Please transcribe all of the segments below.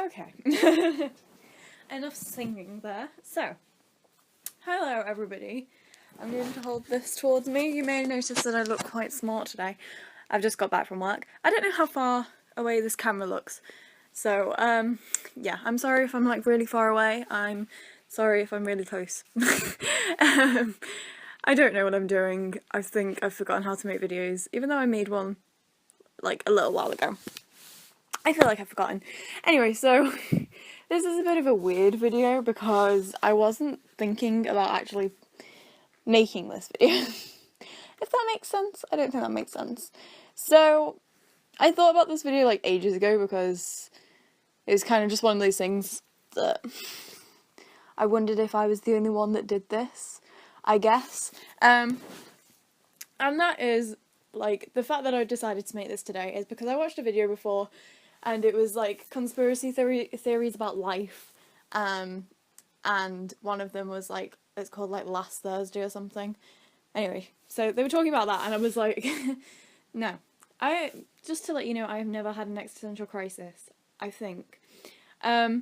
Okay. Enough singing there. So, hello everybody. I'm going to hold this towards me. You may notice that I look quite smart today. I've just got back from work. I don't know how far away this camera looks. So, yeah, I'm sorry if I'm like really far away. I'm sorry if I'm really close. I don't know what I'm doing. I think I've forgotten how to make videos, even though I made one like a little while ago. I feel like I've forgotten. Anyway, so this is a bit of a weird video because I wasn't thinking about actually making this video. If that makes sense? I don't think that makes sense. So, I thought about this video like ages ago because it was kind of just one of those things that I wondered if I was the only one that did this, I guess. And that is, like, the fact that I decided to make this today is because I watched a video before and it was like conspiracy theories about life, and one of them was like, it's called like Last Thursday or something. Anyway, so they were talking about that and I was like, no. Just to let you know, I have never had an existential crisis, I think. But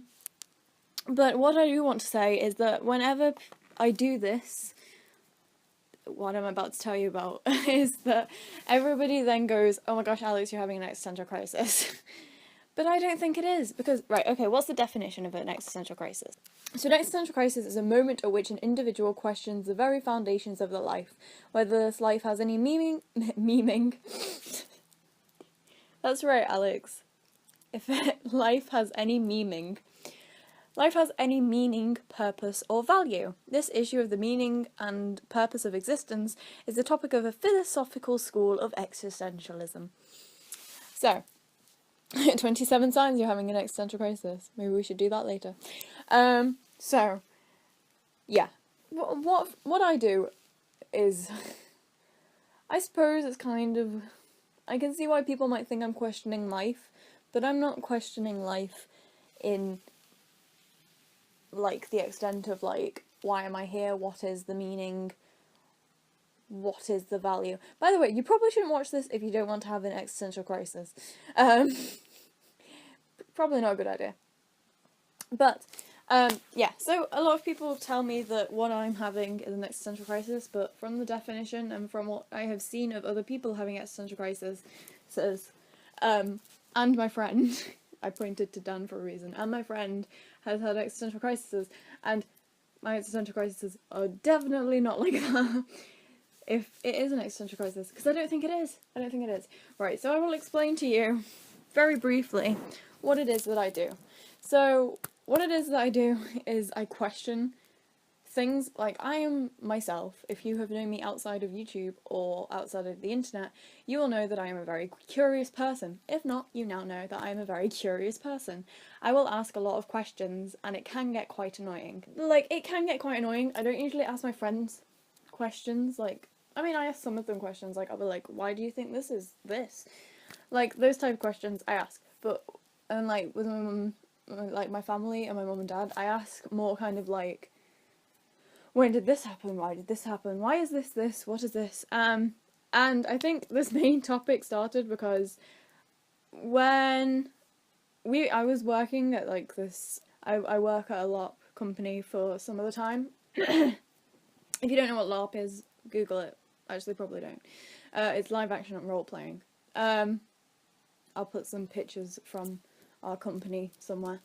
what I do want to say is that whenever I do this, what I'm about to tell you about is that everybody then goes, oh my gosh, Alex, you're having an existential crisis. But I don't think it is, because, right, okay, what's the definition of an existential crisis? So an existential crisis is a moment at which an individual questions the very foundations of their life, whether this life has any meaning. That's right, Alex. If life has any meaning. Life has any meaning, purpose, or value. This issue of the meaning and purpose of existence is the topic of a philosophical school of existentialism. So, 27 signs you're having an existential crisis. Maybe we should do that later. So, yeah. What I do is, I suppose it's kind of, I can see why people might think I'm questioning life, but I'm not questioning life in, like, the extent of, like, why am I here, what is the meaning, what is the value. By the way, you probably shouldn't watch this if you don't want to have an existential crisis. Probably not a good idea. But, yeah, so a lot of people tell me that what I'm having is an existential crisis, but from the definition and from what I have seen of other people having existential crises, and my friend, I pointed to Dan for a reason, and my friend has had existential crises, and my existential crises are definitely not like that. If it is an existential crisis, because I don't think it is. I don't think it is. Right, so I will explain to you, very briefly, what it is that I do. So, what it is that I do is I question things. Like, I am myself. If you have known me outside of YouTube or outside of the internet, you will know that I am a very curious person. If not, you now know that I am a very curious person. I will ask a lot of questions, and it can get quite annoying. Like, it can get quite annoying. I don't usually ask my friends questions. Like, I mean, I ask some of them questions. Like, I'll be like, why do you think this is this? Like, those type of questions I ask. But, and like, with my mum, like, my family and my mum and dad, I ask more kind of like, when did this happen? Why did this happen? Why is this? What is this? And I think this main topic started because when I was working at like this, I work at a LARP company for some of the time. If you don't know what LARP is, Google it. Actually, probably don't. It's live action role playing. I'll put some pictures from our company somewhere.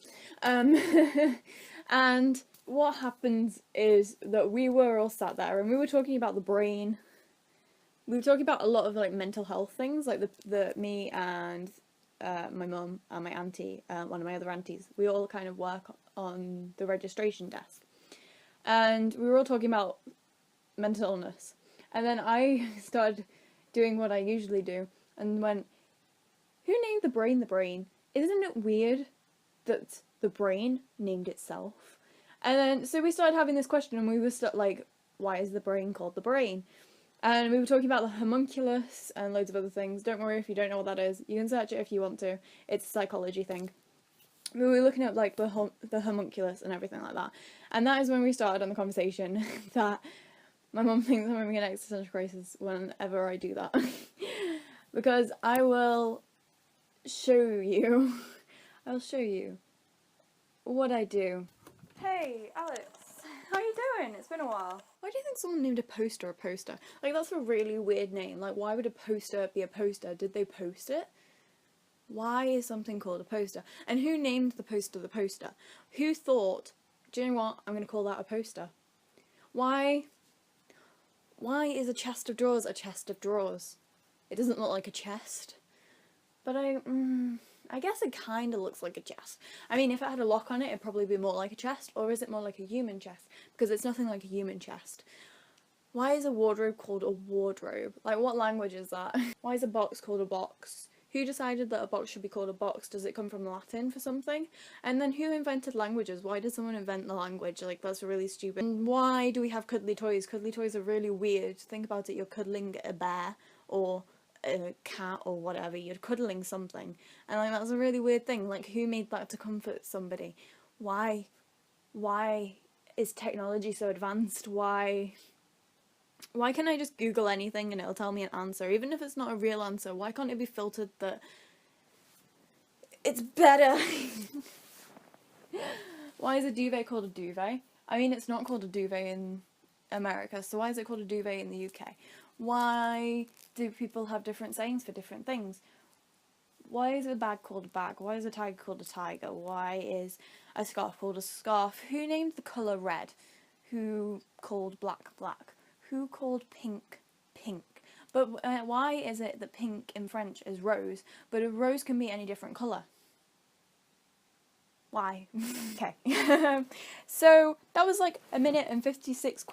And what happens is that we were all sat there and we were talking about the brain. We were talking about a lot of like mental health things, like me and my mum and my auntie, one of my other aunties. We all kind of work on the registration desk, and we were all talking about mental illness. And then I started doing what I usually do and went, who named the brain the brain? Isn't it weird that the brain named itself? And then, so we started having this question and we were like, why is the brain called the brain? And we were talking about the homunculus and loads of other things. Don't worry if you don't know what that is. You can search it if you want to. It's a psychology thing. We were looking at like the homunculus and everything like that. And that is when we started on the conversation that my mum thinks I'm having an existential crisis whenever I do that. Because I will show you. I'll show you What'd I do? Hey, Alex. How you doing? It's been a while. Why do you think someone named a poster a poster? Like, that's a really weird name. Like, why would a poster be a poster? Did they post it? Why is something called a poster? And who named the poster the poster? Who thought, do you know what? I'm going to call that a poster. Why is a chest of drawers a chest of drawers? It doesn't look like a chest. But I guess it kind of looks like a chest. I mean, if it had a lock on it, it'd probably be more like a chest. Or is it more like a human chest? Because it's nothing like a human chest. Why is a wardrobe called a wardrobe? Like, what language is that? Why is a box called a box? Who decided that a box should be called a box? Does it come from Latin for something? And then who invented languages? Why did someone invent the language? Like, that's really stupid. And why do we have cuddly toys? Cuddly toys are really weird. Think about it, you're cuddling a bear or a cat or whatever, you're cuddling something, and like that's a really weird thing. Like, who made that to comfort somebody? Why is technology so advanced? Why can't I just Google anything and it'll tell me an answer, even if it's not a real answer? Why can't it be filtered that it's better? Why is a duvet called a duvet? I mean, it's not called a duvet in America, so why is it called a duvet in the UK? Why do people have different sayings for different things? Why is a bag called a bag? Why is a tiger called a tiger? Why is a scarf called a scarf? Who named the colour red? Who called black black? Who called pink pink? But why is it that pink in French is rose, but a rose can be any different colour? Why? Okay. So that was like a minute and 56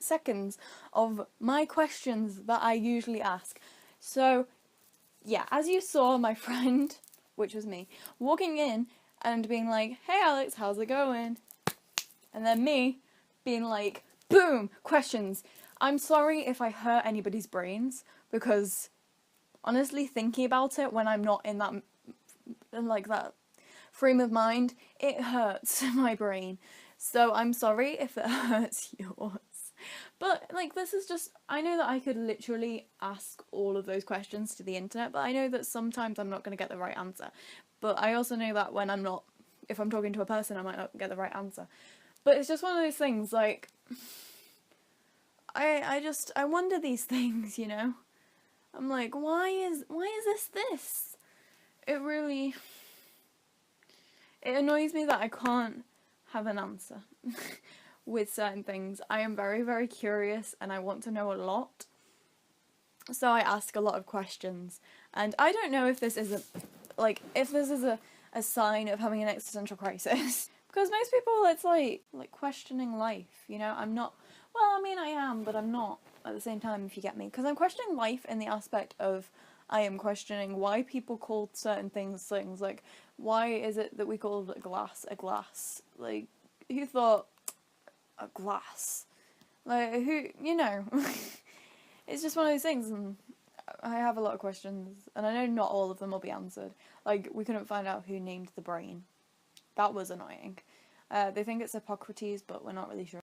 seconds of my questions that I usually ask. So yeah, as you saw, my friend, which was me, walking in and being like, "Hey Alex, how's it going?" And then me being like, boom, questions. I'm sorry if I hurt anybody's brains, because honestly, thinking about it when I'm not in that frame of mind, it hurts my brain. So I'm sorry if it hurts yours. But like, this is just, I know that I could literally ask all of those questions to the internet, but I know that sometimes I'm not going to get the right answer. But I also know that when if I'm talking to a person, I might not get the right answer. But it's just one of those things, like, I wonder these things, you know? I'm like, why is this? It annoys me that I can't have an answer with certain things. I am very, very curious and I want to know a lot. So I ask a lot of questions. And I don't know if this is a sign of having an existential crisis. Because most people, it's like questioning life, you know? I'm not, well, I mean, I am, but I'm not at the same time, if you get me. Because I'm questioning life in the aspect of, I am questioning why people call certain things things. Like, why is it that we call a glass a glass? Like, who thought a glass? Like, who, you know? It's just one of those things, and I have a lot of questions, and I know not all of them will be answered. Like, we couldn't find out who named the brain. That was annoying. They think it's Hippocrates, but we're not really sure.